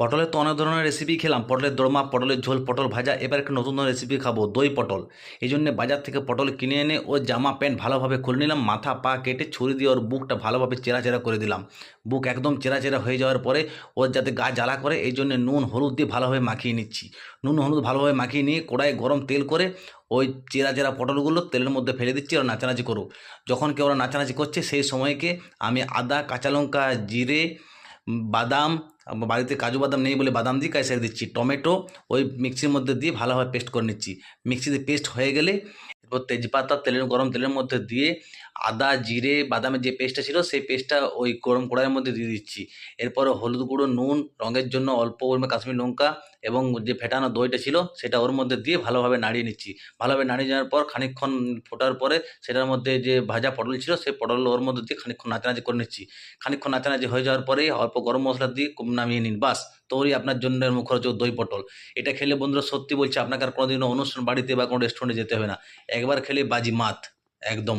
পটলের তো অনেক ধরনের রেসিপি খেলাম, পটলের দোরমা, পটলের ঝোল, পটল ভাজা। এবার একটা নতুন ধরনের রেসিপি খাবো, দই পটল। এই জন্য বাজার থেকে পটল কিনে এনে ওর জামা প্যান্ট ভালোভাবে খুলে নিলাম, মাথা পা কেটে ছুরি দিয়ে ওর বুকটা ভালোভাবে চেরা চেরা করে দিলাম। বুক একদম চেরা চেরা হয়ে যাওয়ার পরে ওর যাতে গা জ্বালা করে এই জন্য নুন হলুদ দিয়ে ভালোভাবে মাখিয়ে নিচ্ছি। নুন হলুদ ভালোভাবে মাখিয়ে নিয়ে কড়াইয়ে গরম তেল করে ওই চেরা চেরা পটলগুলো তেলের মধ্যে ফেলে দিচ্ছি, ওরা নাচানাচি করুক। যখন কেউ ওরা নাচানাচি করছে সেই সময়কে আমি আদা, কাঁচা লঙ্কা, জিরে, বাদাম, বাড়িতে কাজু বাদাম নেই বলে বাদাম দিয়ে কাইসে দিচ্ছি, টমেটো ওই মিক্সির মধ্যে দিয়ে ভালোভাবে পেস্ট করে নিচ্ছি। মিক্সিতে পেস্ট হয়ে গেলে এরপর তেজপাতা গরম তেলের মধ্যে দিয়ে আদা, জিরে, বাদামের যে পেস্টটা ছিল সেই পেস্টটা ওই গরম কড়াইয়ের মধ্যে দিয়ে দিচ্ছি। এরপরে হলুদ গুঁড়ো, নুন, রঙের জন্য অল্প পরিমাণে কাশ্মীরি লঙ্কা এবং যে ফেটানো দইটা ছিল সেটা ওর মধ্যে দিয়ে ভালোভাবে নাড়িয়ে নিচ্ছি। ভালোভাবে নাড়িয়ে যাওয়ার পর খানিকক্ষণ ফোটার পরে সেটার মধ্যে যে ভাজা পটল ছিল সেই পটল ওর মধ্যে দিয়ে খানিকক্ষণ নাচানাচি করে নিচ্ছি। খানিকক্ষণ নাচানাচি হয়ে যাওয়ার পরেই অল্প গরম মশলা দিয়ে নামিয়ে নিন, বাস তৈরি আপনার জন্য মুখরোচক দই পটল। এটা খেলে বন্ধুরা সত্যি বলছি আপনাকে আর কোনোদিনও অনুষ্ঠান বাড়িতে বা কোনো রেস্টুরেন্টে যেতে হবে না, একবার খেলে বাজি মাত একদম।